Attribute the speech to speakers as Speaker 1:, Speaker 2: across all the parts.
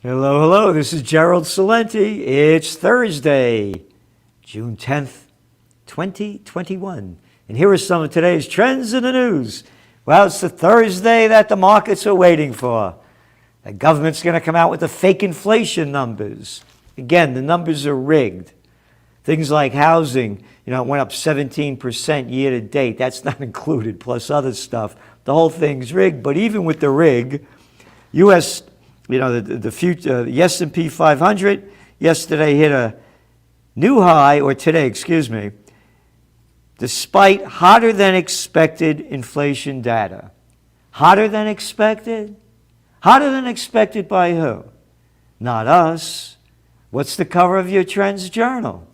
Speaker 1: Hello, hello. This is Gerald Salenti. It's Thursday, June 10th, 2021. And here are some of today's trends in the news. Well, it's the Thursday that the markets are waiting for. The government's going to come out with the fake inflation numbers. Again, the numbers are rigged. Things like housing, it went up 17% year to date. That's not included, plus other stuff. The whole thing's rigged. But even with the rig, U.S., the S&P 500 yesterday hit a new high, or today, excuse me, despite hotter than expected inflation data. Hotter than expected? Hotter than expected by who? Not us. What's the cover of your Trends Journal?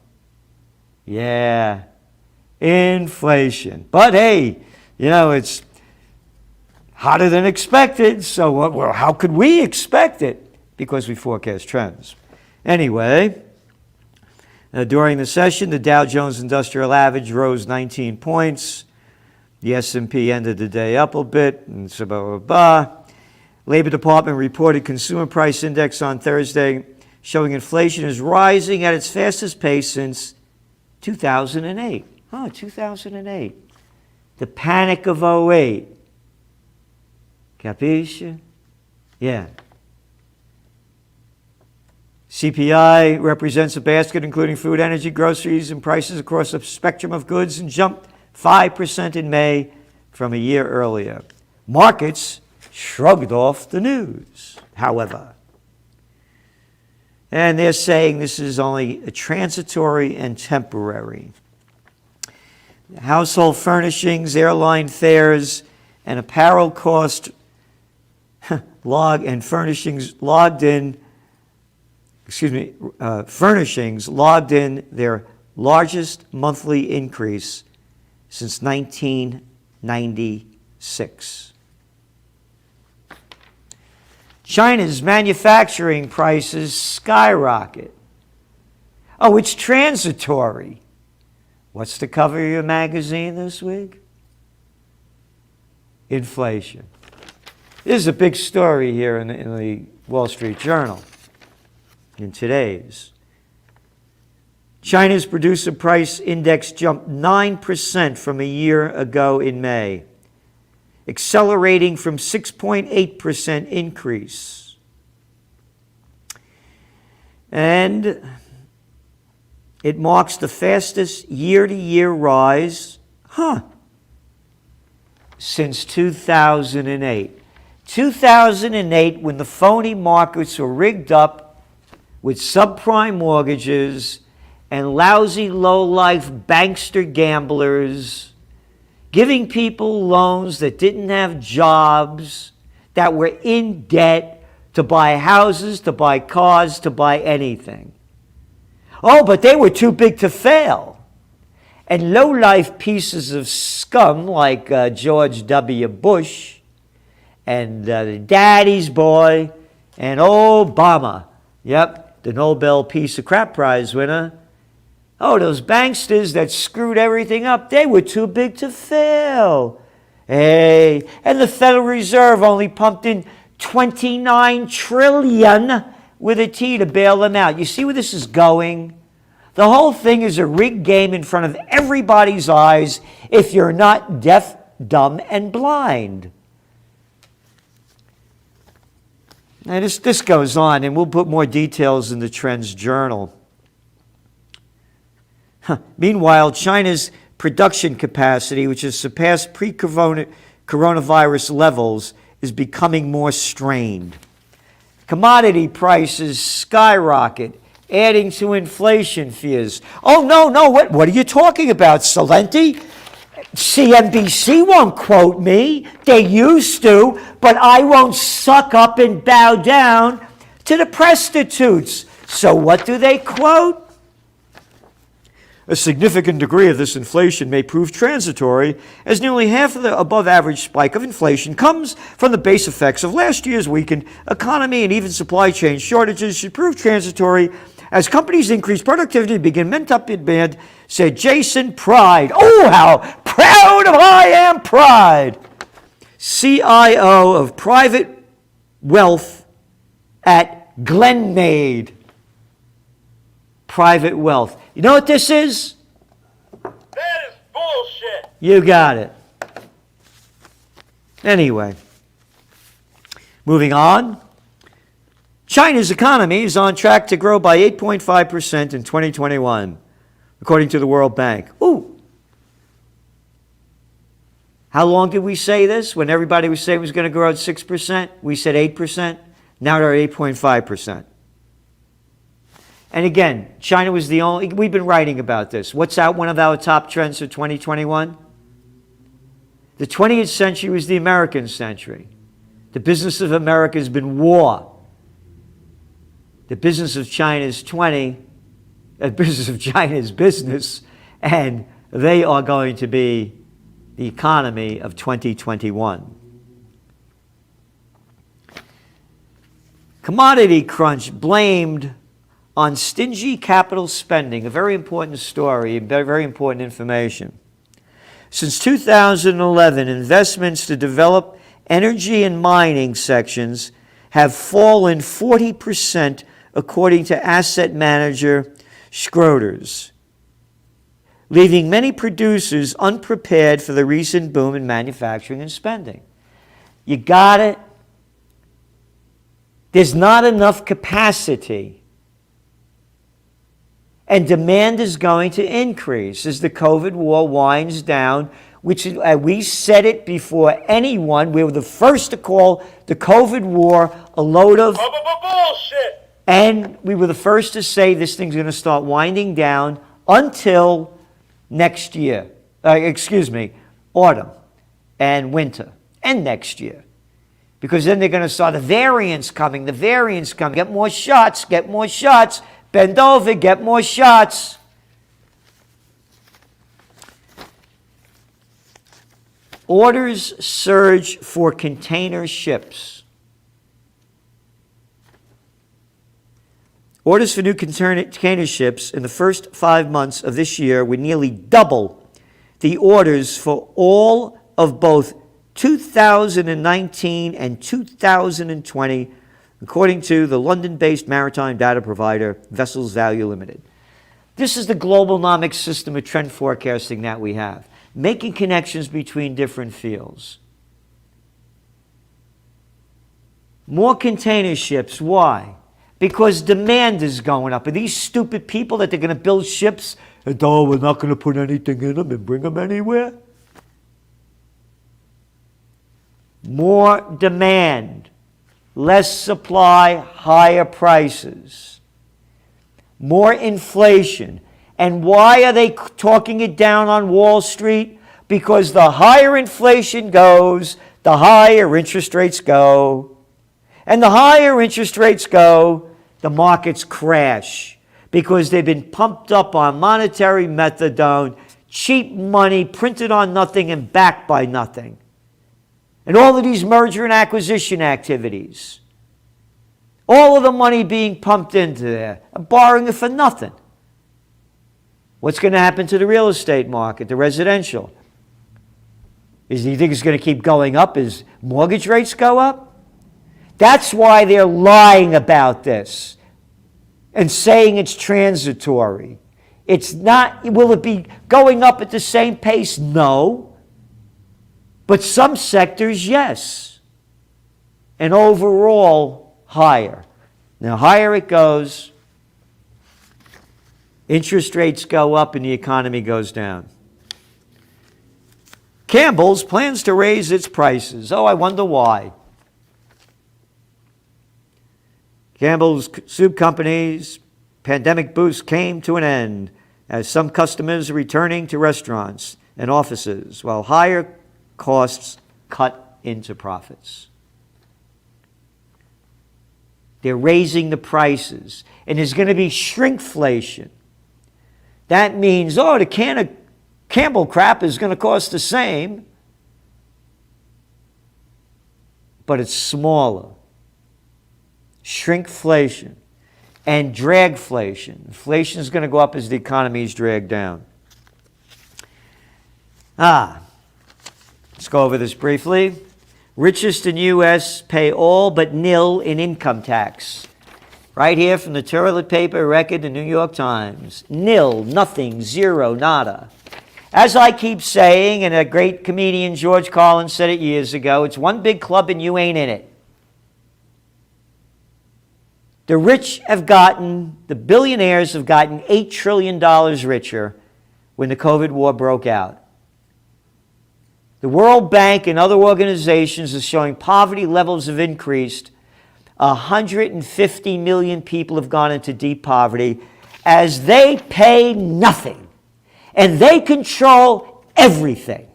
Speaker 1: Yeah, inflation. But hey, it's hotter than expected, so how could we expect it? Because we forecast trends. Anyway, during the session, the Dow Jones Industrial Average rose 19 points. The S&P ended the day up a bit, and so blah, blah, blah. Labor Department reported Consumer Price Index on Thursday, showing inflation is rising at its fastest pace since 2008. 2008. The panic of '08. Capisce? Yeah. CPI represents a basket including food, energy, groceries, and prices across a spectrum of goods and jumped 5% in May from a year earlier. Markets shrugged off the news, however. And they're saying this is only a transitory and temporary. Household furnishings, airline fares, and apparel cost furnishings logged in their largest monthly increase since 1996. China's manufacturing prices skyrocket. Oh, it's transitory. What's the cover of your magazine this week? Inflation. This is a big story here in the Wall Street Journal, in today's. China's producer price index jumped 9% from a year ago in May, accelerating from 6.8% increase. And it marks the fastest year-to-year rise, since 2008. 2008, when the phony markets were rigged up with subprime mortgages and lousy, low-life bankster gamblers, giving people loans that didn't have jobs, that were in debt to buy houses, to buy cars, to buy anything. Oh, but they were too big to fail. And low-life pieces of scum like George W. Bush and the daddy's boy and Obama, the Nobel Peace of Crap Prize winner. Oh, those banksters that screwed everything up, they were too big to fail. Hey, and the Federal Reserve only pumped in $29 trillion with a T to bail them out. You see where this is going? The whole thing is a rigged game in front of everybody's eyes if you're not deaf, dumb, and blind. Now this goes on, and we'll put more details in the Trends Journal. Meanwhile, China's production capacity, which has surpassed pre-coronavirus levels, is becoming more strained. Commodity prices skyrocket, adding to inflation fears. Oh, no, what are you talking about, Salenti? CNBC won't quote me. They used to, but I won't suck up and bow down to the prostitutes. So what do they quote? A significant degree of this inflation may prove transitory, as nearly half of the above-average spike of inflation comes from the base effects of last year's weakened economy, and even supply chain shortages should prove transitory as companies increase productivity and begin pent-up demand, said Jason Pride. Oh, how proud I am, Pride, CIO of Private Wealth at Glenn made private wealth. You know what this is?
Speaker 2: That is bullshit.
Speaker 1: You got it. Anyway, moving on. China's economy is on track to grow by 8.5% in 2021, according to the World Bank. Ooh. How long did we say this? When everybody was saying it was going to grow at 6%, we said 8%. Now they're at 8.5%. And again, China was the only, we've been writing about this. What's out one of our top trends for 2021? The 20th century was the American century. The business of America has been war. The business of China is business, and they are going to be the economy of 2021. Commodity crunch blamed on stingy capital spending, a very important story, very important information. Since 2011, investments to develop energy and mining sections have fallen 40%, according to asset manager Schroders, leaving many producers unprepared for the recent boom in manufacturing and spending. You got it? There's not enough capacity. And demand is going to increase as the COVID war winds down, which we said it before anyone. We were the first to call the COVID war a load of
Speaker 2: bullshit.
Speaker 1: And we were the first to say this thing's going to start winding down until next year. Autumn and winter and next year. Because then they're going to start the variants coming. Get more shots. Bend over, get more shots. Orders surge for container ships. Orders for new container ships in the first 5 months of this year would nearly double the orders for all of both 2019 and 2020, according to the London-based maritime data provider Vessels Value Limited. This is the globalnomic system of trend forecasting that we have, making connections between different fields. More container ships, why? Because demand is going up. Are these stupid people that they're going to build ships and, oh, we're not going to put anything in them and bring them anywhere? More demand, less supply, higher prices. More inflation. And why are they talking it down on Wall Street? Because the higher inflation goes, the higher interest rates go. And the higher interest rates go, the markets crash because they've been pumped up on monetary methadone, cheap money printed on nothing and backed by nothing. And all of these merger and acquisition activities, all of the money being pumped into there, borrowing it for nothing. What's going to happen to the real estate market, the residential? Do you think it's going to keep going up as mortgage rates go up? That's why they're lying about this and saying it's transitory. It's not, will it be going up at the same pace? No. But some sectors, yes. And overall, higher. Now, higher it goes, interest rates go up and the economy goes down. Campbell's plans to raise its prices. Oh, I wonder why. Campbell's Soup Company's pandemic boost came to an end as some customers are returning to restaurants and offices while higher costs cut into profits. They're raising the prices, and there's going to be shrinkflation. That means, oh, the can of Campbell crap is going to cost the same, but it's smaller. Shrinkflation and dragflation. Inflation is going to go up as the economy is dragged down. Let's go over this briefly. Richest in U.S. pay all but nil in income tax. Right here from the toilet paper record, the New York Times. Nil, nothing, zero, nada. As I keep saying, and a great comedian, George Carlin, said it years ago, it's one big club and you ain't in it. The rich have gotten, the billionaires have gotten $8 trillion richer when the COVID war broke out. The World Bank and other organizations are showing poverty levels have increased. 150 million people have gone into deep poverty as they pay nothing and they control everything.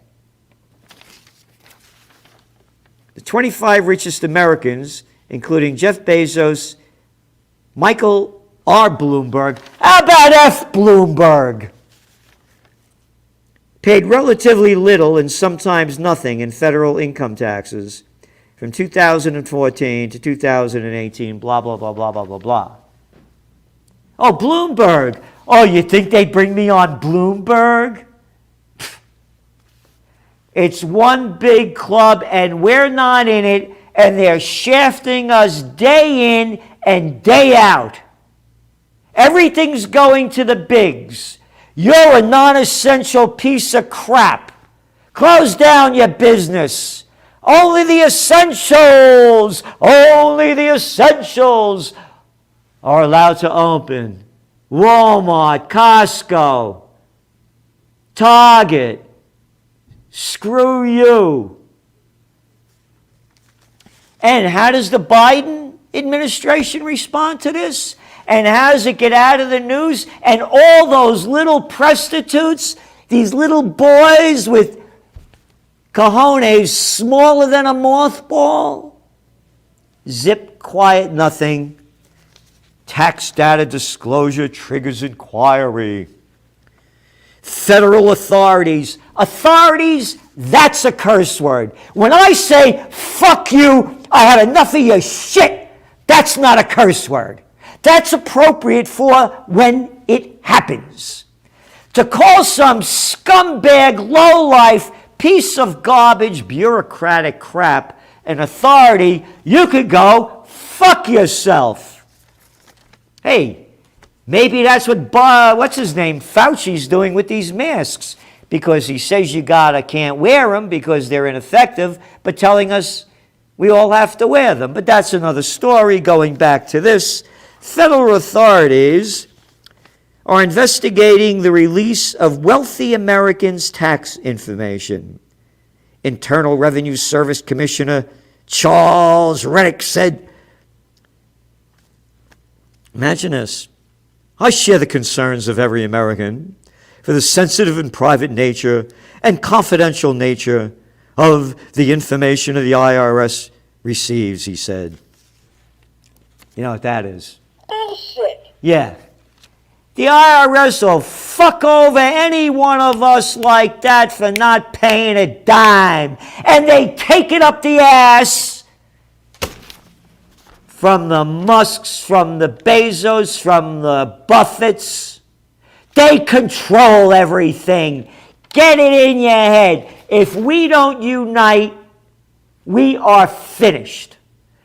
Speaker 1: The 25 richest Americans, including Jeff Bezos, Michael R. Bloomberg, how about F. Bloomberg? Paid relatively little and sometimes nothing in federal income taxes from 2014 to 2018, blah, blah, blah, blah, blah, blah, blah. Oh, Bloomberg. Oh, you think they'd bring me on Bloomberg? It's one big club and we're not in it, and they're shafting us day in and day out. Everything's going to the bigs. You're a non-essential piece of crap. Close down your business. Only the essentials are allowed to open. Walmart, Costco, Target. Screw you. And how does the Biden administration respond to this? And how does it get out of the news? And all those little prostitutes, these little boys with cojones smaller than a mothball, zip, quiet, nothing. Tax data disclosure triggers inquiry. Federal authorities. Authorities, that's a curse word. When I say, fuck you, I had enough of your shit, that's not a curse word. That's appropriate for when it happens. To call some scumbag, lowlife, piece of garbage, bureaucratic crap an authority, you could go fuck yourself. Hey, maybe that's what, what's his name, Fauci's doing with these masks, because he says you can't wear them because they're ineffective, but telling us we all have to wear them. But that's another story. Going back to this, federal authorities are investigating the release of wealthy Americans' tax information. Internal Revenue Service Commissioner Charles Reddick said, imagine this, I share the concerns of every American for the sensitive and private nature and confidential nature of the information the IRS receives, he said. You know what that is?
Speaker 2: Bullshit.
Speaker 1: Yeah. The IRS will fuck over any one of us like that for not paying a dime. And they take it up the ass from the Musks, from the Bezos, from the Buffetts. They control everything. Get it in your head. If we don't unite, we are finished.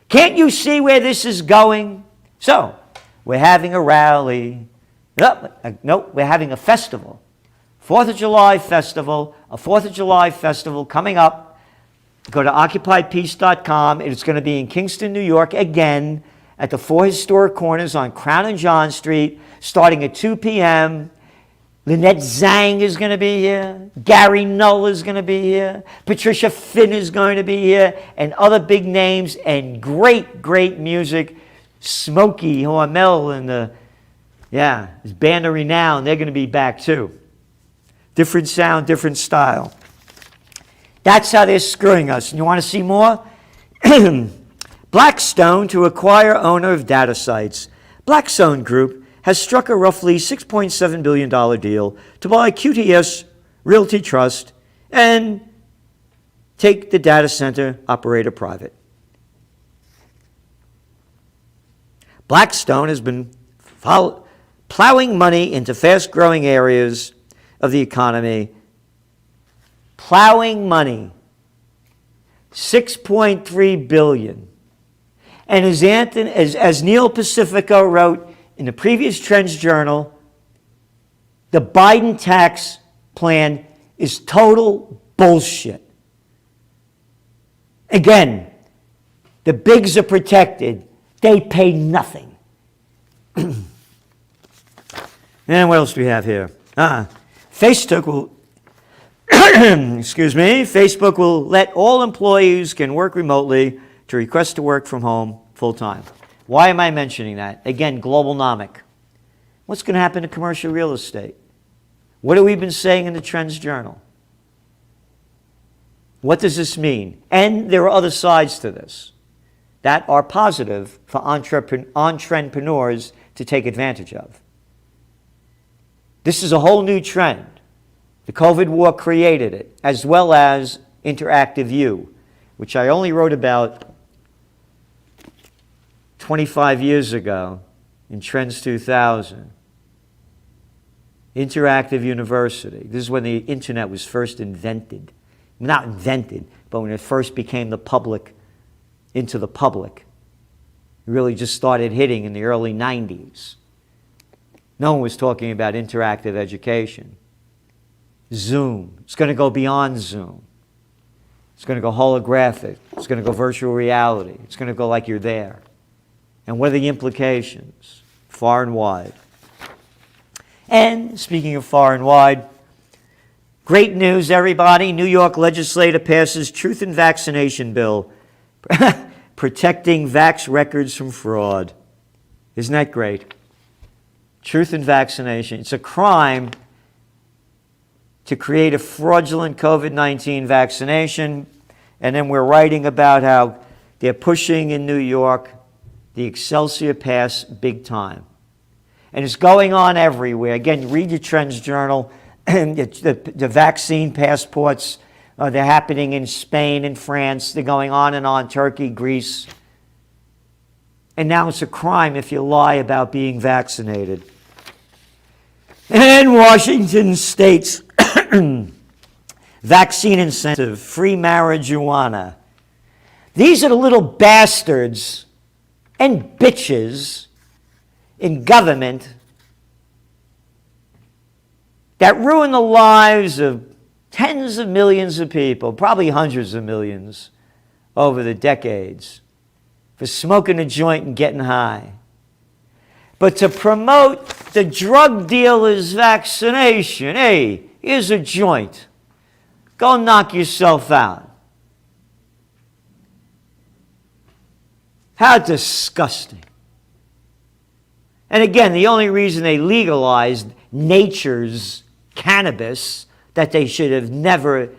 Speaker 1: Can't you see where this is going? So, we're having a rally. No, we're having a festival. 4th of July festival, a 4th of July festival coming up. Go to OccupyPeace.com. It's going to be in Kingston, New York, again, at the 4 historic corners on Crown and John Street, starting at 2 p.m. Lynette Zhang is going to be here. Gary Null is going to be here. Patricia Finn is going to be here. And other big names and great, great music. Smokey Hormel and his Band of Renown, they're going to be back too. Different sound, different style. That's how they're screwing us. And you want to see more? Blackstone to acquire owner of data sites. Blackstone Group has struck a roughly $6.7 billion deal to buy QTS Realty Trust and take the data center operator private. Blackstone has been plowing money into fast-growing areas of the economy. Plowing money, $6.3 billion. And as Neil Pacifico wrote in the previous Trends Journal, the Biden tax plan is total bullshit. Again, the bigs are protected. They pay nothing. And what else do we have here? Facebook will, Facebook will let all employees who can work remotely to request to work from home full-time. Why am I mentioning that? Again, globalnomic. What's going to happen to commercial real estate? What have we been saying in the Trends Journal? What does this mean? And there are other sides to this that are positive for entrepreneurs to take advantage of. This is a whole new trend. The COVID war created it, as well as interactive view, which I only wrote about 25 years ago in Trends 2000. Interactive university. This is when the internet was first invented. Not invented, but when it first became into the public. It really just started hitting in the early 90s. No one was talking about interactive education. Zoom. It's going to go beyond Zoom. It's going to go holographic. It's going to go virtual reality. It's going to go like you're there. And what are the implications? Far and wide. And speaking of far and wide, great news, everybody. New York legislator passes Truth in Vaccination bill protecting vax records from fraud. Isn't that great? Truth in Vaccination. It's a crime to create a fraudulent COVID-19 vaccination. And then we're writing about how they're pushing in New York the Excelsior Pass big time. And it's going on everywhere. Again, read your Trends Journal. The vaccine passports, they're happening in Spain and France. They're going on and on, Turkey, Greece. And now it's a crime if you lie about being vaccinated. And Washington State's vaccine incentive, free marijuana. These are the little bastards and bitches in government that ruin the lives of tens of millions of people, probably hundreds of millions over the decades, for smoking a joint and getting high. But to promote the drug dealer's vaccination, hey, here's a joint. Go knock yourself out. How disgusting. And again, the only reason they legalized nature's cannabis, that they should have never,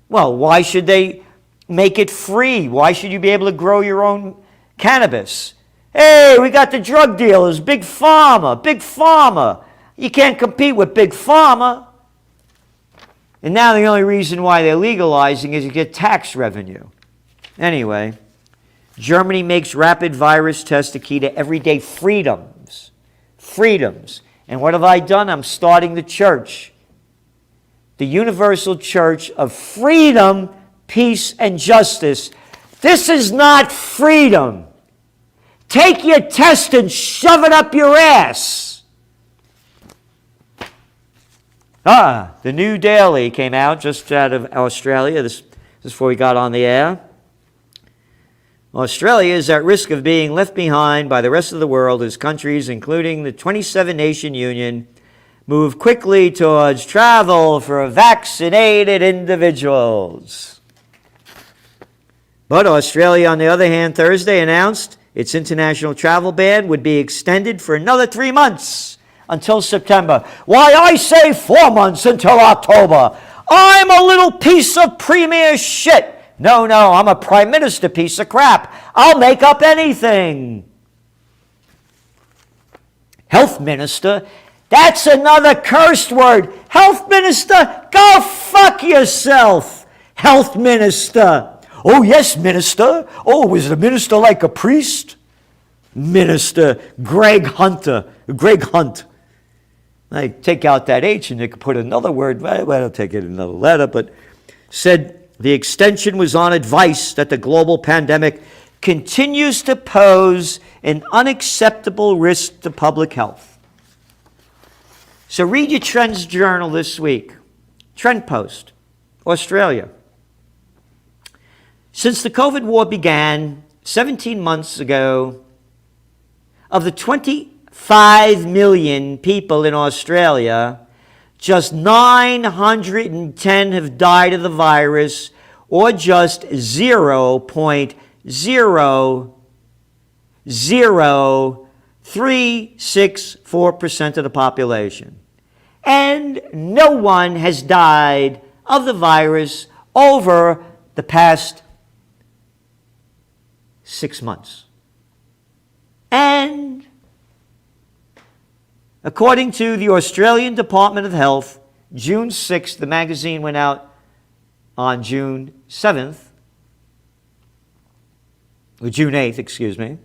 Speaker 1: well, why should they make it free? Why should you be able to grow your own cannabis? Hey, we got the drug dealers, Big Pharma, Big Pharma. You can't compete with Big Pharma. And now the only reason why they're legalizing is to get tax revenue. Anyway, Germany makes rapid virus tests the key to everyday freedoms. Freedoms. And what have I done? I'm starting the church. The universal church of freedom, peace, and justice. This is not freedom. Take your test and shove it up your ass. The New Daily came out just out of Australia. This is before we got on the air. Australia is at risk of being left behind by the rest of the world as countries, including the 27-nation union, move quickly towards travel for vaccinated individuals. But Australia, on the other hand, Thursday announced its international travel ban would be extended for another 3 months until September. Why, I say 4 months until October. I'm a little piece of premier shit. No, I'm a prime minister piece of crap. I'll make up anything. Health minister, that's another cursed word. Health minister, go fuck yourself. Health minister. Oh, yes, minister. Oh, was the minister like a priest? Minister Greg Hunt. I take out that H and you could put another word. Well, I'll take it in another letter, but said the extension was on advice that the global pandemic continues to pose an unacceptable risk to public health. So read your Trends Journal this week. Trend Post, Australia. Since the COVID war began 17 months ago, of the 25 million people in Australia, just 910 have died of the virus, or just 0.00364% of the population. And no one has died of the virus over the past 6 months. And according to the Australian Department of Health, June 6th, the magazine went out on June 7th, or June 8th, excuse me.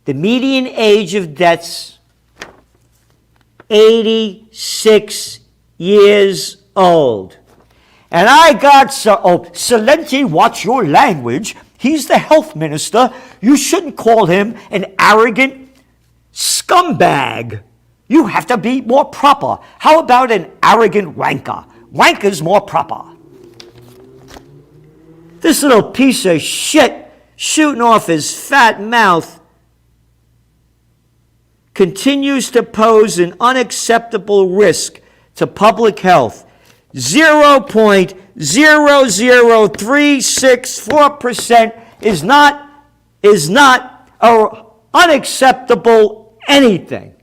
Speaker 1: The median age of deaths, 86 years old. And I got Celente, watch your language. He's the health minister. You shouldn't call him an arrogant scumbag. You have to be more proper. How about an arrogant wanker? Wanker's more proper. This little piece of shit shooting off his fat mouth continues to pose an unacceptable risk to public health. 0.00364% is not unacceptable anything.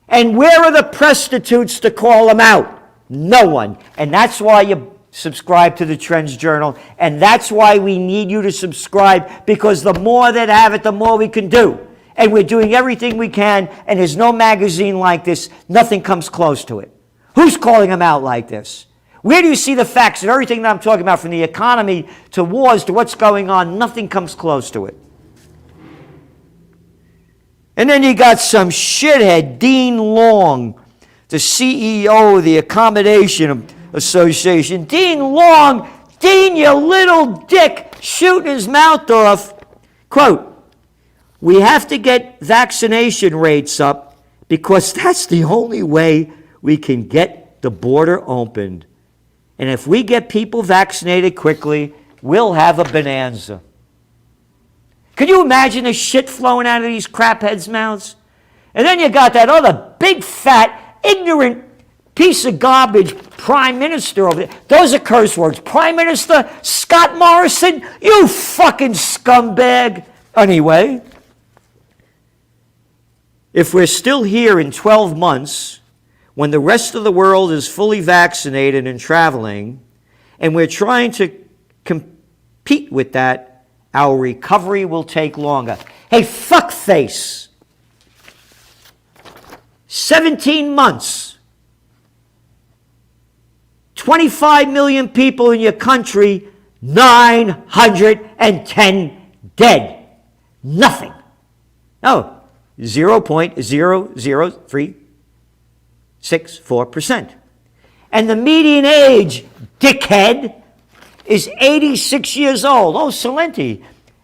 Speaker 1: And where are the prostitutes to call them out? No one. And that's why you subscribe to the Trends Journal. And that's why we need you to subscribe, because the more that have it, the more we can do. And we're doing everything we can, and there's no magazine like this. Nothing comes close to it. Who's calling them out like this? Where do you see the facts of everything that I'm talking about, from the economy to wars to what's going on? Nothing comes close to it. And then you got some shithead, Dean Long, the CEO of the Accommodation Association. Dean Long, Dean, you little dick, shooting his mouth off. Quote, "We have to get vaccination rates up because that's the only way we can get the border opened. And if we get people vaccinated quickly, we'll have a bonanza." Can you imagine the shit flowing out of these crapheads' mouths? And then you got that other big, fat, ignorant piece of garbage prime minister over there. Those are curse words. Prime Minister Scott Morrison, you fucking scumbag. Anyway, if we're still here in 12 months, when the rest of the world is fully vaccinated and traveling, and we're trying to compete with that, our recovery will take longer. Hey, fuckface. 17 months. 25 million people in your country, 910 dead. Nothing. No, 0.00364%. And the median age, dickhead, is 86 years old. Oh, Celente,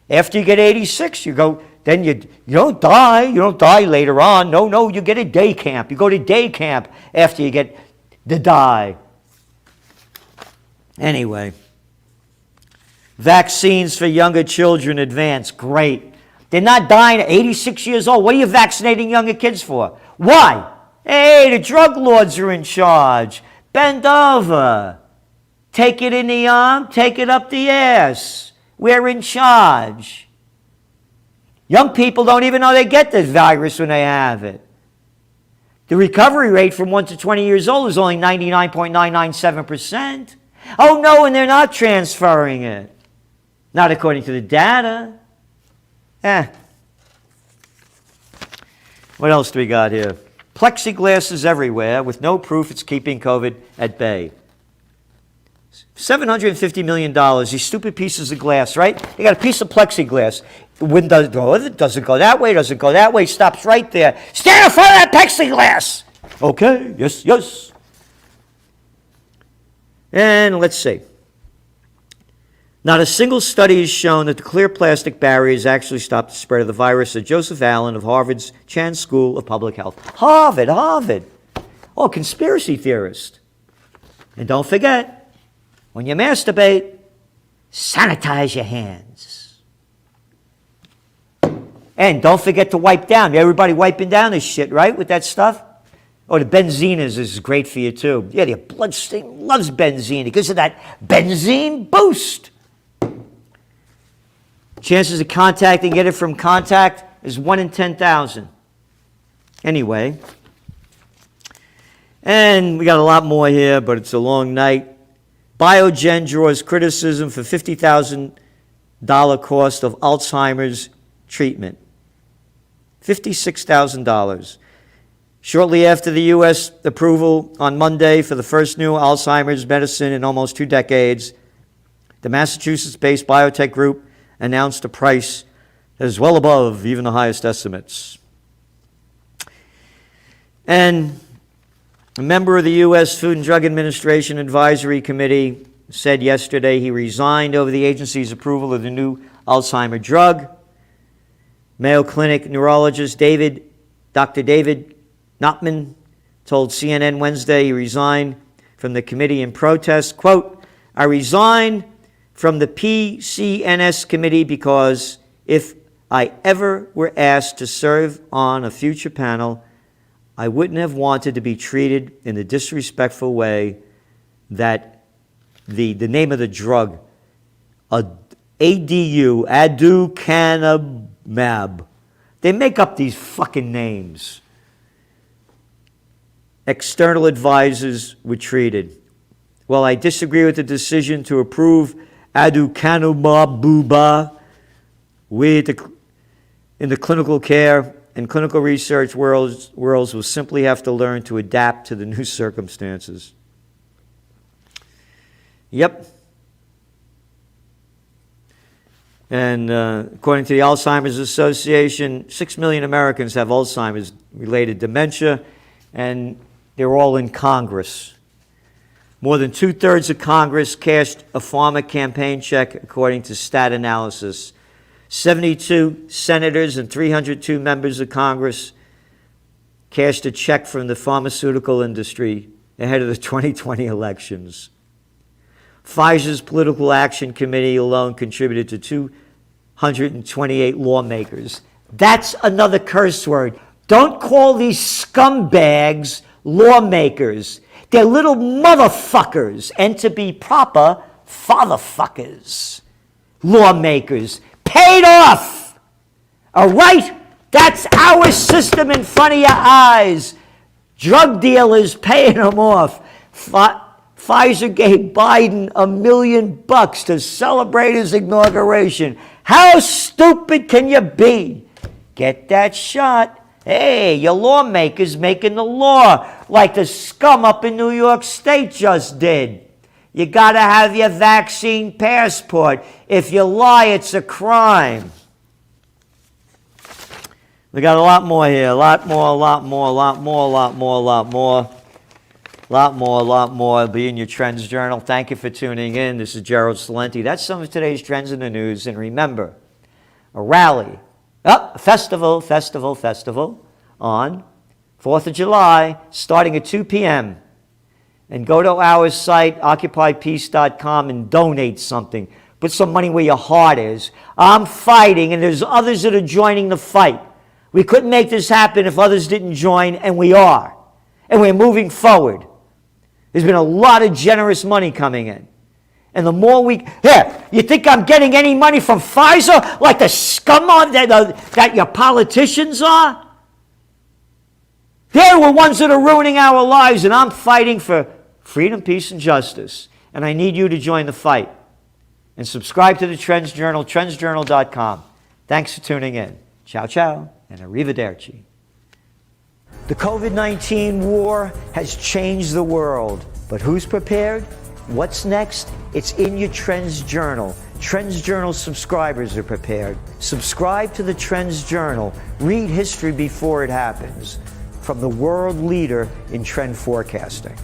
Speaker 1: after you get 86, you go, then you don't die. You don't die later on. No, you get a day camp. You go to day camp after you get to die. Anyway, vaccines for younger children advance. Great. They're not dying at 86 years old. What are you vaccinating younger kids for? Why? Hey, the drug lords are in charge. Bend over. Take it in the arm, take it up the ass. We're in charge. Young people don't even know they get this virus when they have it. The recovery rate from 1 to 20 years old is only 99.997%. Oh no, and they're not transferring it. Not according to the data. What else do we got here? Plexiglass is everywhere with no proof it's keeping COVID at bay. $750 million, these stupid pieces of glass, right? You got a piece of plexiglass. The wind doesn't go that way, doesn't go that way, stops right there. Stand in front of that plexiglass! Okay, yes. And let's see. Not a single study has shown that the clear plastic barriers actually stop the spread of the virus, said Joseph Allen of Harvard's Chan School of Public Health. Harvard. Oh, conspiracy theorist. And don't forget, when you masturbate, sanitize your hands. And don't forget to wipe down. Everybody wiping down this shit, right, with that stuff? Oh, the benzenas is great for you, too. Yeah, your bloodstream loves benzene because of that benzene boost. Chances of get it from contact is 1 in 10,000. Anyway. And we got a lot more here, but it's a long night. Biogen draws criticism for $50,000 cost of Alzheimer's treatment. $56,000. Shortly after the U.S. approval on Monday for the first new Alzheimer's medicine in almost 2 decades, the Massachusetts-based biotech group announced a price that is well above even the highest estimates. And a member of the U.S. Food and Drug Administration Advisory Committee said yesterday he resigned over the agency's approval of the new Alzheimer drug. Mayo Clinic neurologist Dr. David Notman told CNN Wednesday he resigned from the committee in protest. Quote, I resigned from the PCNS committee because if I ever were asked to serve on a future panel, I wouldn't have wanted to be treated in the disrespectful way that the name of the drug, aducanumab. They make up these fucking names. External advisors were treated. Well, I disagree with the decision to approve aducanumab. We in the clinical care and clinical research worlds will simply have to learn to adapt to the new circumstances. Yep. And according to the Alzheimer's Association, 6 million Americans have Alzheimer's-related dementia, and they're all in Congress. More than 2/3 of Congress cashed a pharma campaign check, according to stat analysis. 72 senators and 302 members of Congress cashed a check from the pharmaceutical industry ahead of the 2020 elections. Pfizer's Political Action Committee alone contributed to 228 lawmakers. That's another curse word. Don't call these scumbags lawmakers. They're little motherfuckers, and to be proper, fatherfuckers. Lawmakers. Paid off! All right? That's our system in front of your eyes. Drug dealers paying them off. Pfizer gave Biden $1 million to celebrate his inauguration. How stupid can you be? Get that shot. Hey, your lawmakers making the law like the scum up in New York State just did. You got to have your vaccine passport. If you lie, it's a crime. We got a lot more here. A lot more. Be in your Trends Journal. Thank you for tuning in. This is Gerald Salenti. That's some of today's trends in the news. And remember, a rally, a festival on 4th of July, starting at 2 p.m. And go to our site, occupypeace.com, and donate something. Put some money where your heart is. I'm fighting, and there's others that are joining the fight. We couldn't make this happen if others didn't join, and we are. And we're moving forward. There's been a lot of generous money coming in. And the more you think I'm getting any money from Pfizer like the scum that your politicians are? They're the ones that are ruining our lives, and I'm fighting for freedom, peace, and justice. And I need you to join the fight. And subscribe to the Trends Journal, trendsjournal.com. Thanks for tuning in. Ciao, ciao, and arrivederci. The COVID-19 war has changed the world, but who's prepared? What's next? It's in your Trends Journal. Trends Journal subscribers are prepared. Subscribe to the Trends Journal. Read history before it happens. From the world leader in trend forecasting.